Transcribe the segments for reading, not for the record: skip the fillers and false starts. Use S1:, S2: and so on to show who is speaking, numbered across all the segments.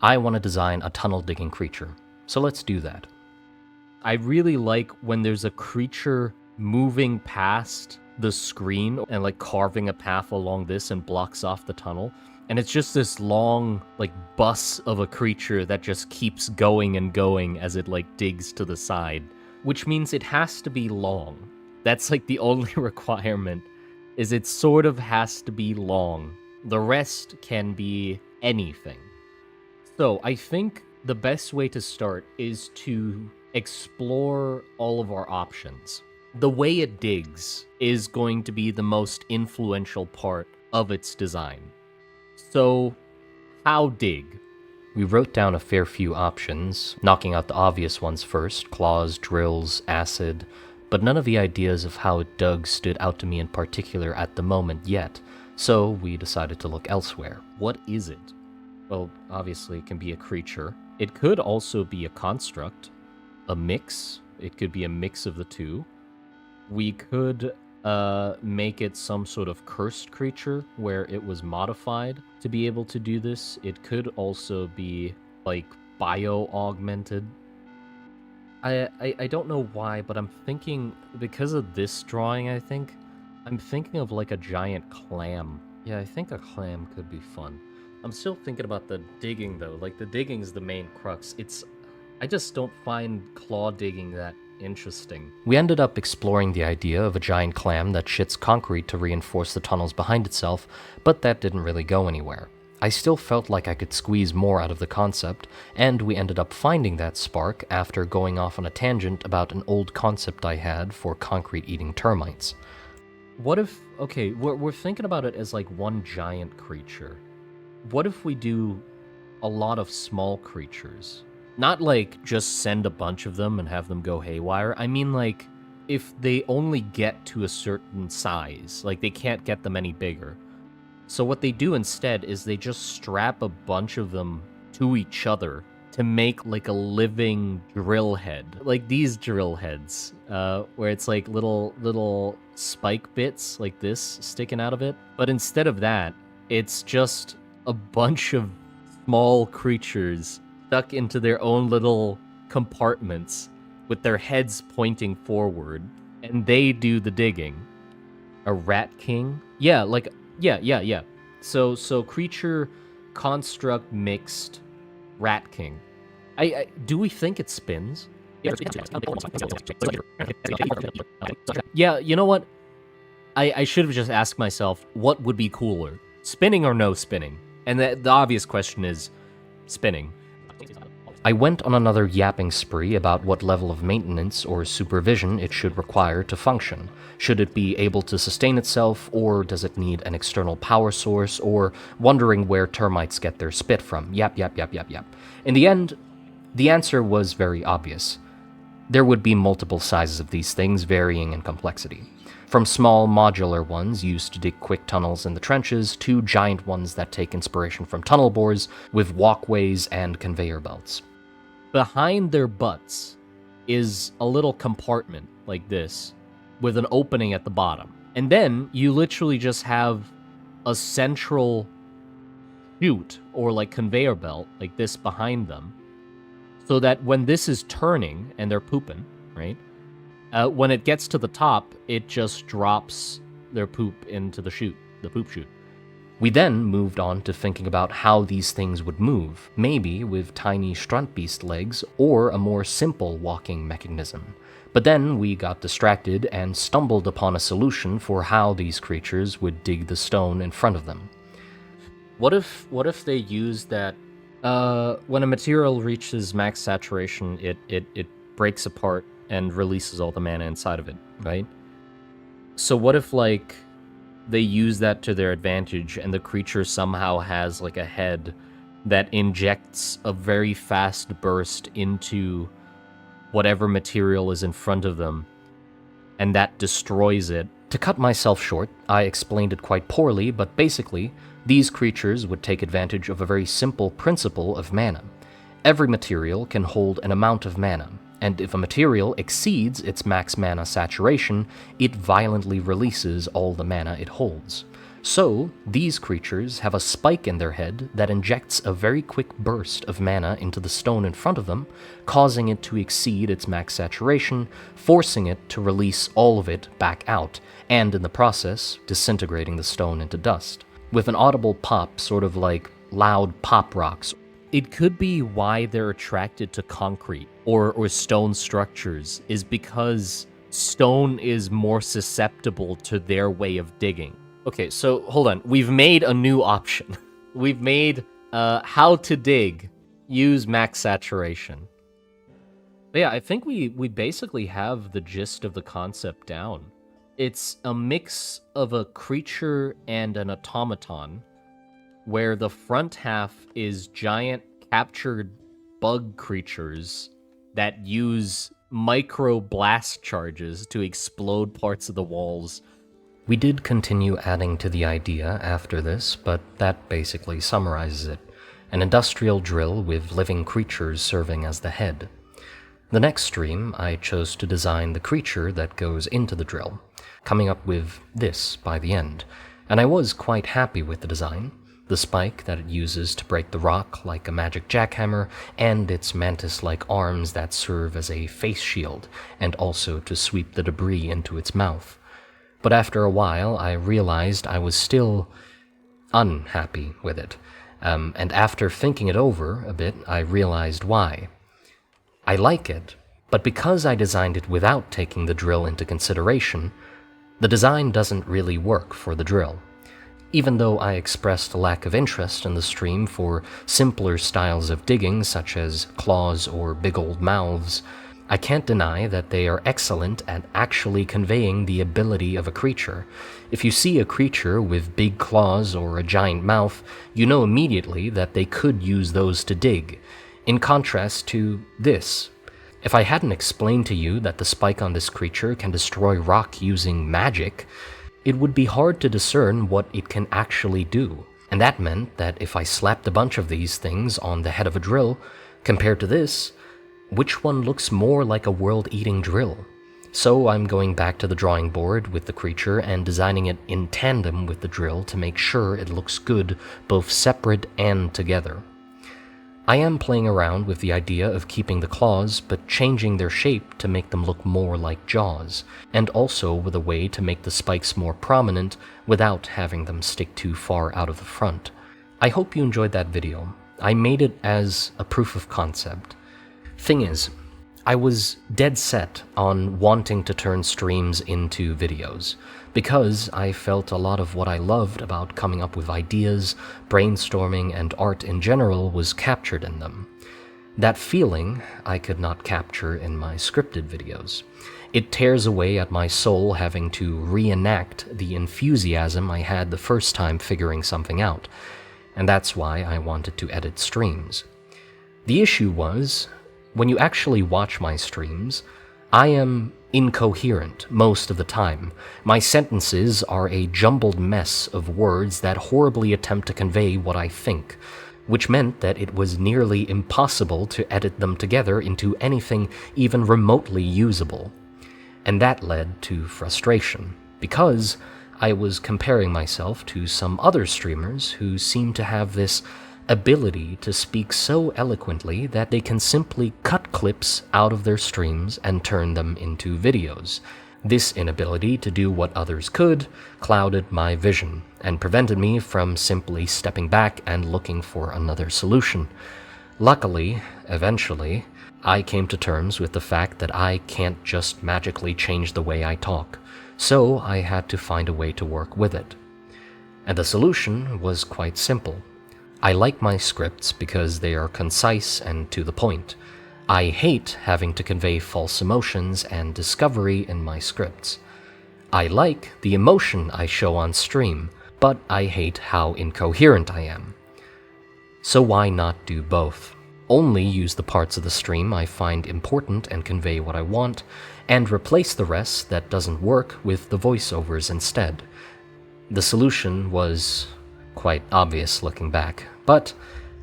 S1: I want to design a tunnel-digging creature, so let's do that. I really like when there's a creature moving past the screen and like carving a path along this and blocks off the tunnel. And it's just this long, like, bus of a creature that just keeps going and going as it, like, digs to the side. Which means it has to be long. That's, like, the only requirement, is it sort of has to be long. The rest can be anything. So, I think the best way to start is to explore all of our options. The way it digs is going to be the most influential part of its design. So, how dig? We wrote down a fair few options, knocking out the obvious ones first, claws, drills, acid, but none of the ideas of how it dug stood out to me in particular at the moment yet, so we decided to look elsewhere. What is it? Well, obviously it can be a creature. It could also be a construct, a mix. It could be a mix of the two. We could make it some sort of cursed creature where it was modified to be able to do this. It could also be like bio-augmented. I don't know why, but I'm thinking, because of this drawing, I'm thinking of like a giant clam. Yeah, I think a clam could be fun. I'm still thinking about the digging though. Like, the digging's the main crux. I just don't find claw digging that interesting. We ended up exploring the idea of a giant clam that shits concrete to reinforce the tunnels behind itself, but that didn't really go anywhere. I still felt like I could squeeze more out of the concept, and we ended up finding that spark after going off on a tangent about an old concept I had for concrete-eating termites. What if, okay, we're thinking about it as like one giant creature. What if we do a lot of small creatures? Not like just send a bunch of them and have them go haywire. I mean, like, if they only get to a certain size, like they can't get them any bigger. So what they do instead is they just strap a bunch of them to each other to make like a living drill head. Like these drill heads, where it's like little spike bits like this sticking out of it. But instead of that, it's just a bunch of small creatures stuck into their own little compartments with their heads pointing forward, and they do the digging. A rat king? Yeah, like, yeah. So creature, construct, mixed, rat king. Do we think it spins? Yeah, you know what? I should have just asked myself, what would be cooler? Spinning or no spinning? And the obvious question is, spinning. I went on another yapping spree about what level of maintenance or supervision it should require to function. Should it be able to sustain itself, or does it need an external power source, or wondering where termites get their spit from? Yap. In the end, the answer was very obvious. There would be multiple sizes of these things, varying in complexity. From small modular ones used to dig quick tunnels in the trenches, to giant ones that take inspiration from tunnel bores with walkways and conveyor belts. Behind their butts is a little compartment like this, with an opening at the bottom. And then you literally just have a central chute, or like conveyor belt, like this behind them, so that when this is turning and they're pooping, right? When it gets to the top, it just drops their poop into the chute, the poop chute. We then moved on to thinking about how these things would move, maybe with tiny struntbeast legs or a more simple walking mechanism. But then we got distracted and stumbled upon a solution for how these creatures would dig the stone in front of them. What if they use that, when a material reaches max saturation, it breaks apart and releases all the mana inside of it, right? So what if, like, they use that to their advantage, and the creature somehow has like a head that injects a very fast burst into whatever material is in front of them, and that destroys it. To cut myself short, I explained it quite poorly, but basically, these creatures would take advantage of a very simple principle of mana. Every material can hold an amount of mana, and if a material exceeds its max mana saturation, it violently releases all the mana it holds. So, these creatures have a spike in their head that injects a very quick burst of mana into the stone in front of them, causing it to exceed its max saturation, forcing it to release all of it back out, and in the process, disintegrating the stone into dust. With an audible pop, sort of like loud pop rocks. It could be why they're attracted to concrete or stone structures, is because stone is more susceptible to their way of digging. Okay, so hold on. We've made a new option. We've made how to dig, use max saturation. But yeah, I think we basically have the gist of the concept down. It's a mix of a creature and an automaton, where the front half is giant captured bug creatures that use micro blast charges to explode parts of the walls. We did continue adding to the idea after this, but that basically summarizes it. An industrial drill with living creatures serving as the head. The next stream, I chose to design the creature that goes into the drill, coming up with this by the end, and I was quite happy with the design. The spike that it uses to break the rock like a magic jackhammer, and its mantis-like arms that serve as a face shield, and also to sweep the debris into its mouth. But after a while, I realized I was still unhappy with it, and after thinking it over a bit, I realized why. I like it, but because I designed it without taking the drill into consideration, the design doesn't really work for the drill. Even though I expressed a lack of interest in the stream for simpler styles of digging such as claws or big old mouths, I can't deny that they are excellent at actually conveying the ability of a creature. If you see a creature with big claws or a giant mouth, you know immediately that they could use those to dig, in contrast to this. If I hadn't explained to you that the spike on this creature can destroy rock using magic, it would be hard to discern what it can actually do, and that meant that if I slapped a bunch of these things on the head of a drill, compared to this, which one looks more like a world-eating drill? So I'm going back to the drawing board with the creature and designing it in tandem with the drill to make sure it looks good both separate and together. I am playing around with the idea of keeping the claws but changing their shape to make them look more like jaws, and also with a way to make the spikes more prominent without having them stick too far out of the front. I hope you enjoyed that video. I made it as a proof of concept. Thing is, I was dead set on wanting to turn streams into videos, because I felt a lot of what I loved about coming up with ideas, brainstorming, and art in general was captured in them. That feeling I could not capture in my scripted videos. It tears away at my soul having to reenact the enthusiasm I had the first time figuring something out, and that's why I wanted to edit streams. The issue was, when you actually watch my streams, I am incoherent most of the time. My sentences are a jumbled mess of words that horribly attempt to convey what I think, which meant that it was nearly impossible to edit them together into anything even remotely usable. And that led to frustration, because I was comparing myself to some other streamers who seem to have this ability to speak so eloquently that they can simply cut clips out of their streams and turn them into videos. This inability to do what others could clouded my vision and prevented me from simply stepping back and looking for another solution. Luckily, eventually, I came to terms with the fact that I can't just magically change the way I talk, so I had to find a way to work with it. And the solution was quite simple. I like my scripts because they are concise and to the point. I hate having to convey false emotions and discovery in my scripts. I like the emotion I show on stream, but I hate how incoherent I am. So why not do both? Only use the parts of the stream I find important and convey what I want, and replace the rest that doesn't work with the voiceovers instead. The solution was quite obvious looking back, but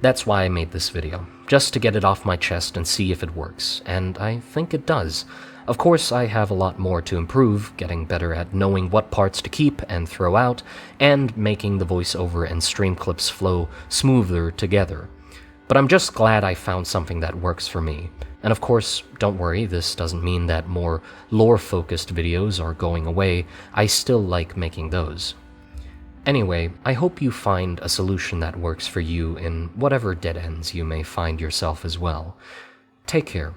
S1: that's why I made this video, just to get it off my chest and see if it works, and I think it does. Of course, I have a lot more to improve, getting better at knowing what parts to keep and throw out, and making the voiceover and stream clips flow smoother together. But I'm just glad I found something that works for me. And of course, don't worry, this doesn't mean that more lore-focused videos are going away. I still like making those. Anyway, I hope you find a solution that works for you in whatever dead ends you may find yourself as well. Take care.